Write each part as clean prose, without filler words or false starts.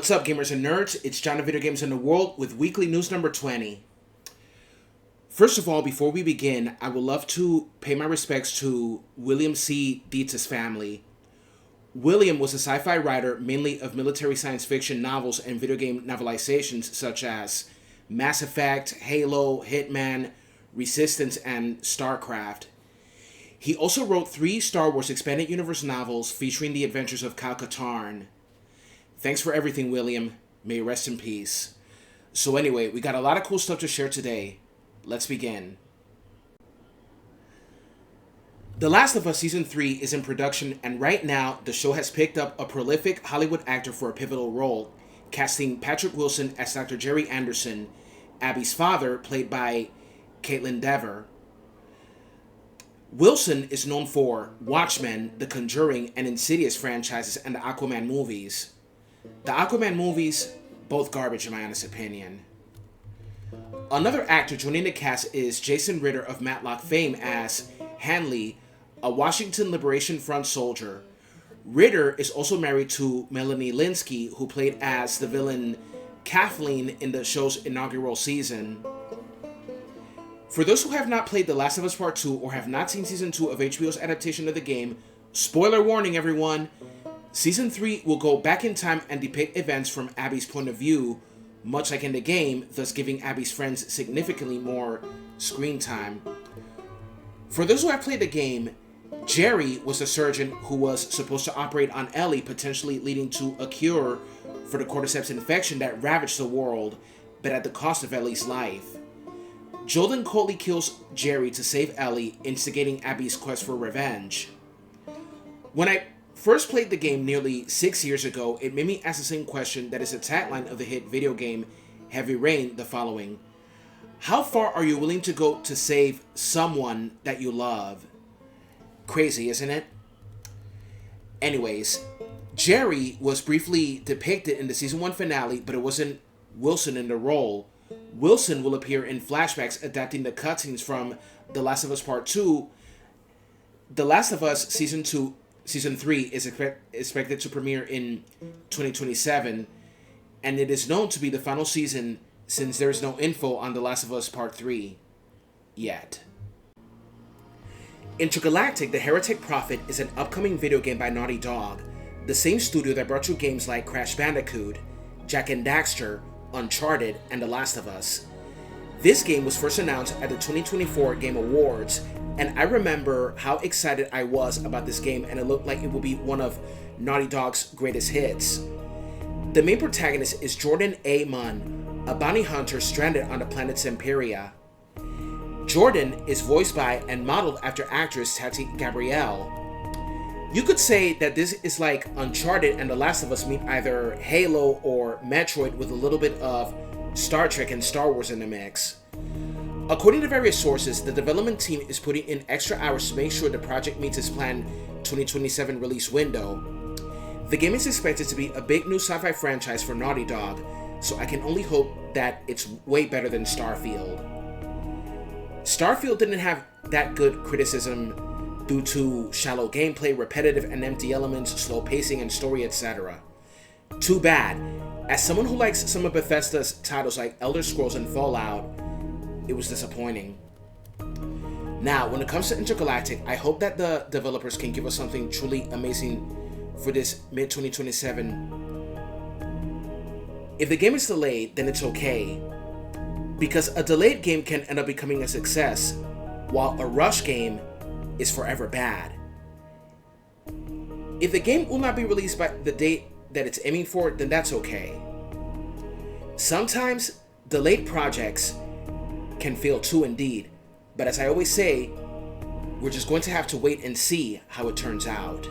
What's up, gamers and nerds? It's John of Video Games in the World with weekly news number 20. First of all, before we begin, I would love to pay my respects to William C. Dietz's family. William was a sci-fi writer mainly of military science fiction novels and video game novelizations such as Mass Effect, Halo, Hitman, Resistance, and StarCraft. He also wrote 3 Star Wars Expanded Universe novels featuring the adventures of Kyle Katarn. Thanks for everything, William. May you rest in peace. So anyway, we got a lot of cool stuff to share today. Let's begin. The Last of Us Season 3 is in production, and right now, the show has picked up a prolific Hollywood actor for a pivotal role, casting Patrick Wilson as Dr. Jerry Anderson, Abby's father, played by Kaitlyn Dever. Wilson is known for Watchmen, The Conjuring, and Insidious franchises and the Aquaman movies. The Aquaman movies, both garbage in my honest opinion. Another actor joining the cast is Jason Ritter of Matlock fame as Hanley, a Washington Liberation Front soldier. Ritter is also married to Melanie Lynskey, who played as the villain Kathleen in the show's inaugural season. For those who have not played The Last of Us Part 2 or have not seen Season 2 of HBO's adaptation of the game, spoiler warning everyone, Season 3 will go back in time and depict events from Abby's point of view, much like in the game, thus giving Abby's friends significantly more screen time. For those who have played the game, Jerry was a surgeon who was supposed to operate on Ellie, potentially leading to a cure for the cordyceps infection that ravaged the world, but at the cost of Ellie's life. Jordan coldly kills Jerry to save Ellie, instigating Abby's quest for revenge. When I first played the game nearly 6 years ago, it made me ask the same question that is the tagline of the hit video game Heavy Rain, the following: how far are you willing to go to save someone that you love? Crazy, isn't it? Anyways, Jerry was briefly depicted in the Season 1 finale, but it wasn't Wilson in the role. Wilson will appear in flashbacks adapting the cutscenes from The Last of Us Part 2. The Last of Us Season 3 is expected to premiere in 2027, and it is known to be the final season since there is no info on The Last of Us Part 3 yet. Intergalactic, the Heretic Prophet is an upcoming video game by Naughty Dog, the same studio that brought you games like Crash Bandicoot, Jak and Daxter, Uncharted, and The Last of Us. This game was first announced at the 2024 Game Awards, and I remember how excited I was about this game, and it looked like it would be one of Naughty Dog's greatest hits. The main protagonist is Jordan A. Munn, a bounty hunter stranded on the planet Semperia. Jordan is voiced by and modeled after actress Tati Gabrielle. You could say that this is like Uncharted and The Last of Us meet either Halo or Metroid with a little bit of Star Trek and Star Wars in the mix. According to various sources, the development team is putting in extra hours to make sure the project meets its planned 2027 release window. The game is expected to be a big new sci-fi franchise for Naughty Dog, so I can only hope that it's way better than Starfield. Starfield didn't have that good criticism due to shallow gameplay, repetitive and empty elements, slow pacing, and story, etc. Too bad. As someone who likes some of Bethesda's titles like Elder Scrolls and Fallout, it was disappointing. Now, when it comes to Intergalactic, I hope that the developers can give us something truly amazing for this mid-2027. If the game is delayed, then it's okay, because a delayed game can end up becoming a success, while a rush game is forever bad. If the game will not be released by the date that it's aiming for, then that's okay. Sometimes delayed projects can fail too indeed, but as I always say, we're just going to have to wait and see how it turns out.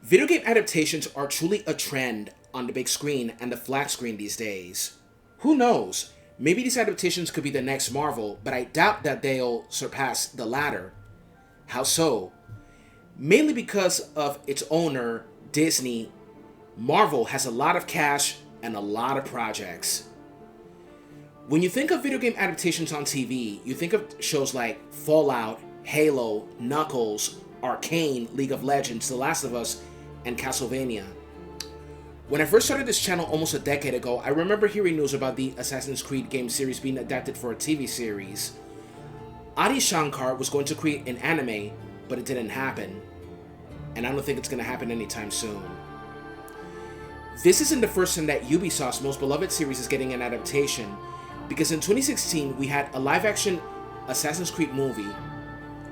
Video game adaptations are truly a trend on the big screen and the flat screen these days. Who knows? Maybe these adaptations could be the next Marvel, but I doubt that they'll surpass the latter. How so? Mainly because of its owner, Disney. Marvel has a lot of cash and a lot of projects. When you think of video game adaptations on TV, you think of shows like Fallout, Halo, Knuckles, Arcane, League of Legends, The Last of Us, and Castlevania. When I first started this channel almost a decade ago, I remember hearing news about the Assassin's Creed game series being adapted for a TV series. Adi Shankar was going to create an anime, but it didn't happen. And I don't think it's going to happen anytime soon. This isn't the first time that Ubisoft's most beloved series is getting an adaptation, because in 2016 we had a live-action Assassin's Creed movie.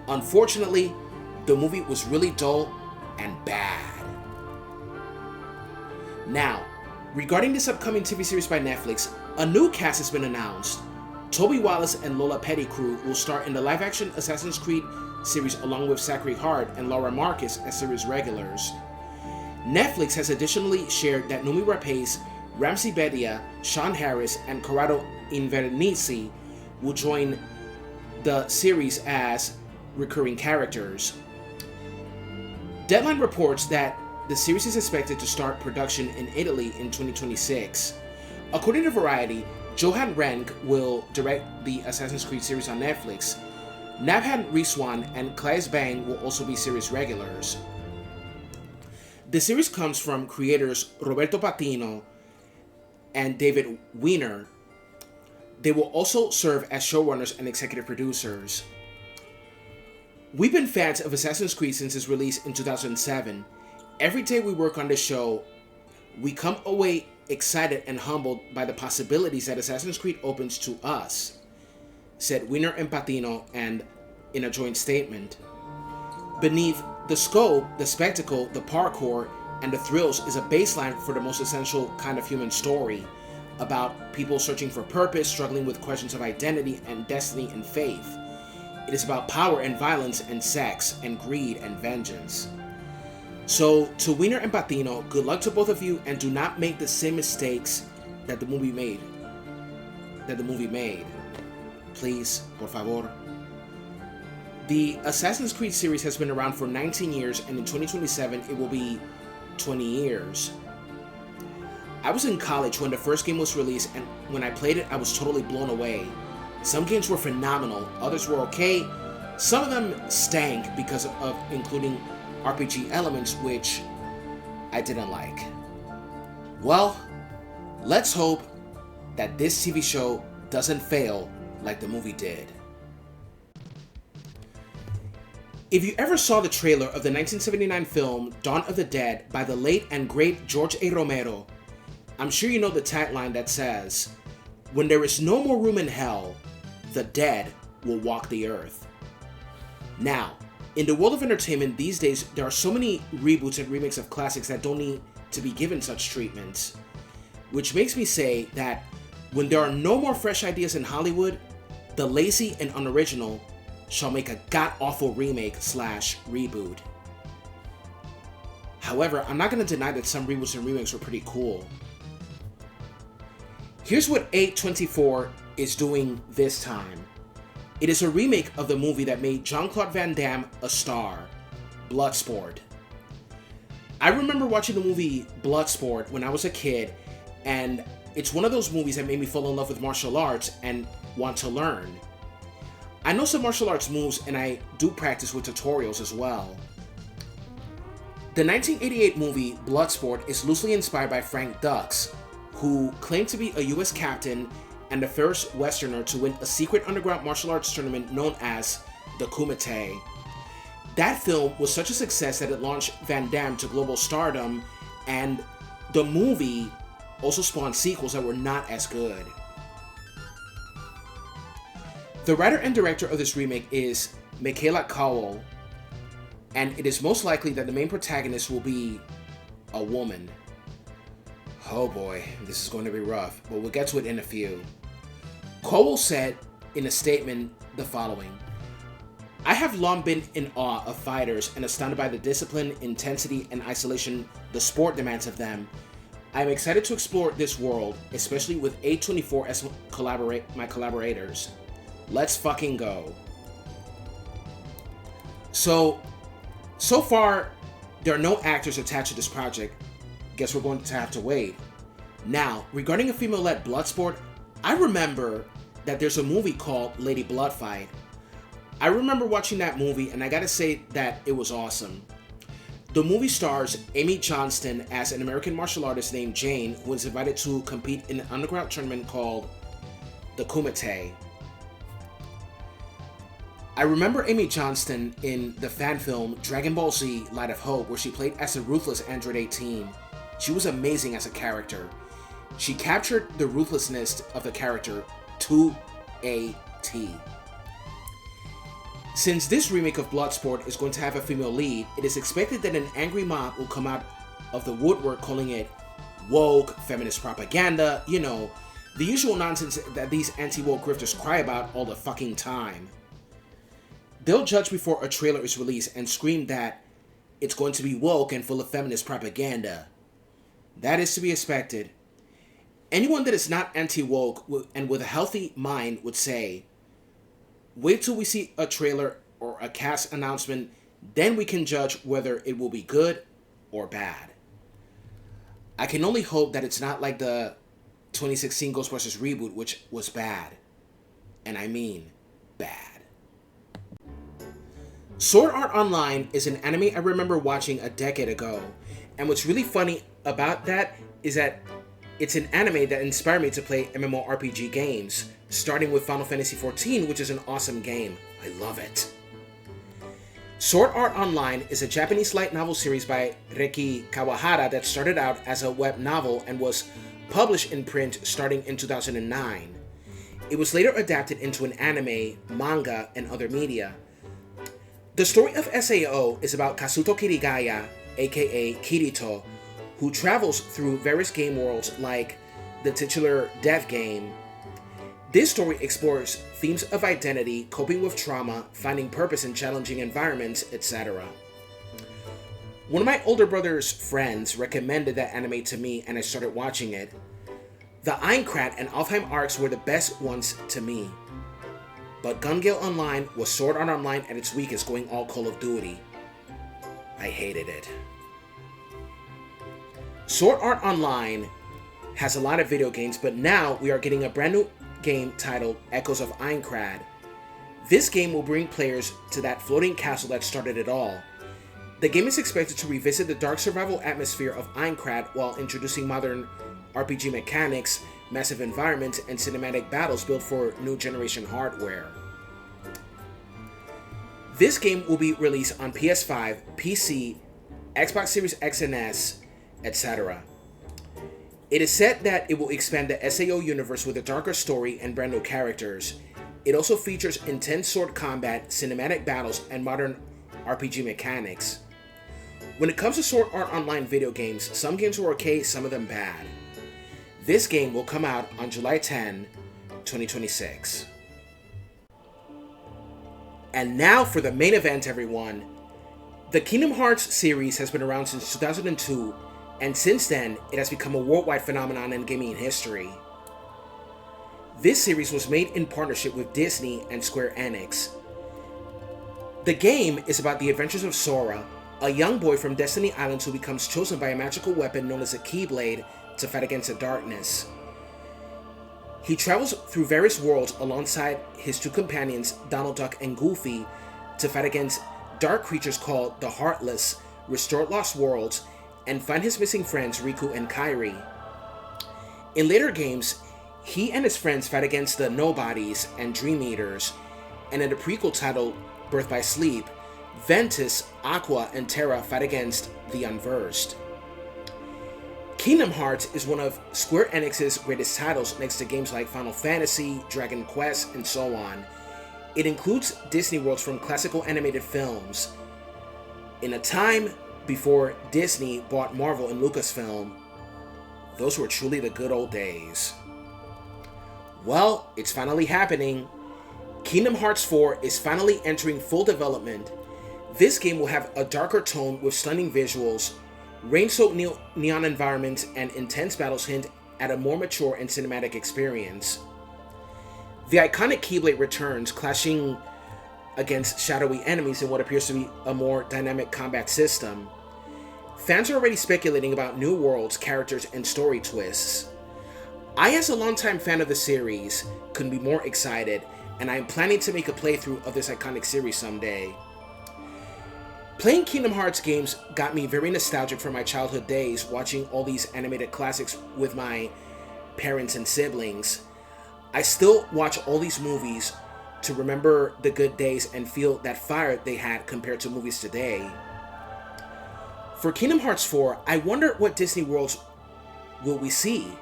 Unfortunately, the movie was really dull and bad. Now, regarding this upcoming TV series by Netflix, a new cast has been announced. Toby Wallace and Lola Pettigrew will star in the live-action Assassin's Creed series along with Zachary Hart and Laura Marcus as series regulars. Netflix has additionally shared that Noomi Rapace, Ramsey Bedia, Sean Harris, and Corrado Invernizzi will join the series as recurring characters. Deadline reports that the series is expected to start production in Italy in 2026. According to Variety, Johan Renck will direct the Assassin's Creed series on Netflix. Nabhan Rizwan and Claes Bang will also be series regulars. The series comes from creators Roberto Patino and David Weiner. They will also serve as showrunners and executive producers. We've been fans of Assassin's Creed since its release in 2007. Every day we work on this show, we come away excited and humbled by the possibilities that Assassin's Creed opens to us, said Weiner and Patino and in a joint statement. Beneath the scope, the spectacle, the parkour, and the thrills is a baseline for the most essential kind of human story, about people searching for purpose, struggling with questions of identity and destiny and faith. It is about power and violence and sex and greed and vengeance. So, to Weiner and Patino, good luck to both of you, and do not make the same mistakes that the movie made. Please, por favor. The Assassin's Creed series has been around for 19 years, and in 2027 it will be 20 years. I was in college when the first game was released, and when I played it, I was totally blown away. Some games were phenomenal, others were okay. Some of them stank because of including RPG elements, which I didn't like. Well, let's hope that this TV show doesn't fail like the movie did. If you ever saw the trailer of the 1979 film Dawn of the Dead by the late and great George A. Romero, I'm sure you know the tagline that says, "When there is no more room in hell, the dead will walk the earth." Now, in the world of entertainment these days, there are so many reboots and remakes of classics that don't need to be given such treatments. Which makes me say that when there are no more fresh ideas in Hollywood, the lazy and unoriginal shall make a god-awful remake/reboot. However, I'm not going to deny that some reboots and remakes were pretty cool. Here's what A24 is doing this time. It is a remake of the movie that made Jean-Claude Van Damme a star, Bloodsport. I remember watching the movie Bloodsport when I was a kid, and it's one of those movies that made me fall in love with martial arts and want to learn. I know some martial arts moves, and I do practice with tutorials as well. The 1988 movie Bloodsport is loosely inspired by Frank Dux, who claimed to be a US captain and the first Westerner to win a secret underground martial arts tournament known as the Kumite. That film was such a success that it launched Van Damme to global stardom, and the movie also spawned sequels that were not as good. The writer and director of this remake is Michaela Coel, and it is most likely that the main protagonist will be a woman. Oh boy, this is going to be rough, but we'll get to it in a few. Coel said in a statement the following: "I have long been in awe of fighters and astounded by the discipline, intensity, and isolation the sport demands of them. I am excited to explore this world, especially with A24 as my collaborators. Let's fucking go." So far, there are no actors attached to this project. Guess we're going to have to wait. Now, regarding a female-led Bloodsport, I remember that there's a movie called Lady Bloodfight. I remember watching that movie, and I gotta say that it was awesome. The movie stars Amy Johnston as an American martial artist named Jane, who is invited to compete in an underground tournament called the Kumite. I remember Amy Johnston in the fan film Dragon Ball Z Light of Hope, where she played as the ruthless Android 18. She was amazing as a character. She captured the ruthlessness of the character to a T. Since this remake of Bloodsport is going to have a female lead, it is expected that an angry mob will come out of the woodwork calling it woke, feminist propaganda, you know, the usual nonsense that these anti-woke grifters cry about all the fucking time. They'll judge before a trailer is released and scream that it's going to be woke and full of feminist propaganda. That is to be expected. Anyone that is not anti-woke and with a healthy mind would say, wait till we see a trailer or a cast announcement, then we can judge whether it will be good or bad. I can only hope that it's not like the 2016 Ghostbusters reboot, which was bad. And I mean bad. Sword Art Online is an anime I remember watching a decade ago, and what's really funny about that is that it's an anime that inspired me to play MMORPG games, starting with Final Fantasy XIV, which is an awesome game. I love it. Sword Art Online is a Japanese light novel series by Reki Kawahara that started out as a web novel and was published in print starting in 2009. It was later adapted into an anime, manga, and other media. The story of SAO is about Kazuto Kirigaya, aka Kirito, who travels through various game worlds like the titular dev game. This story explores themes of identity, coping with trauma, finding purpose in challenging environments, etc. One of my older brother's friends recommended that anime to me and I started watching it. The Aincrad and Alfheim arcs were the best ones to me. But Gun Gale Online was Sword Art Online at its weakest, going all Call of Duty. I hated it. Sword Art Online has a lot of video games, but now we are getting a brand new game titled Echoes of Aincrad. This game will bring players to that floating castle that started it all. The game is expected to revisit the dark survival atmosphere of Aincrad while introducing modern RPG mechanics, massive environments, and cinematic battles built for new generation hardware. This game will be released on PS5, PC, Xbox Series X and S, etc. It is said that it will expand the SAO universe with a darker story and brand new characters. It also features intense sword combat, cinematic battles, and modern RPG mechanics. When it comes to Sword Art Online video games, some games were okay, some of them bad. This game will come out on July 10, 2026. And now for the main event, everyone. The Kingdom Hearts series has been around since 2002, and since then, it has become a worldwide phenomenon in gaming history. This series was made in partnership with Disney and Square Enix. The game is about the adventures of Sora, a young boy from Destiny Islands who becomes chosen by a magical weapon known as a Keyblade to fight against the darkness. He travels through various worlds alongside his two companions, Donald Duck and Goofy, to fight against dark creatures called the Heartless, restore lost worlds, and find his missing friends Riku and Kairi. In later games, he and his friends fight against the Nobodies and Dream Eaters, and in the prequel titled Birth by Sleep, Ventus, Aqua, and Terra fight against the Unversed. Kingdom Hearts is one of Square Enix's greatest titles next to games like Final Fantasy, Dragon Quest, and so on. It includes Disney worlds from classical animated films. In a time before Disney bought Marvel and Lucasfilm, those were truly the good old days. Well, it's finally happening. Kingdom Hearts 4 is finally entering full development. This game will have a darker tone with stunning visuals, rain-soaked neon environments, and intense battles hint at a more mature and cinematic experience. The iconic Keyblade returns, clashing against shadowy enemies in what appears to be a more dynamic combat system. Fans are already speculating about new worlds, characters, and story twists. I, as a longtime fan of the series, couldn't be more excited, and I am planning to make a playthrough of this iconic series someday. Playing Kingdom Hearts games got me very nostalgic for my childhood days, watching all these animated classics with my parents and siblings. I still watch all these movies to remember the good days and feel that fire they had compared to movies today. For Kingdom Hearts 4, I wonder what Disney worlds will we see?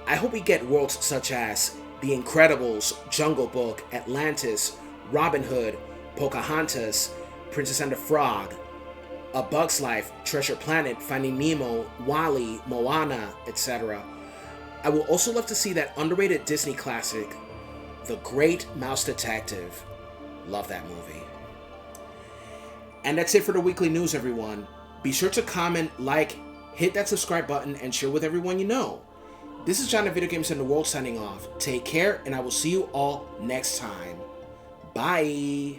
I hope we get worlds such as The Incredibles, Jungle Book, Atlantis, Robin Hood, Pocahontas, Princess and the Frog, A Bug's Life, Treasure Planet, Finding Nemo, WALL-E, Moana, etc. I will also love to see that underrated Disney classic, The Great Mouse Detective. Love that movie. And that's it for the weekly news, everyone. Be sure to comment, like, hit that subscribe button, and share with everyone you know. This is John of Video Games in the World signing off. Take care, and I will see you all next time. Bye!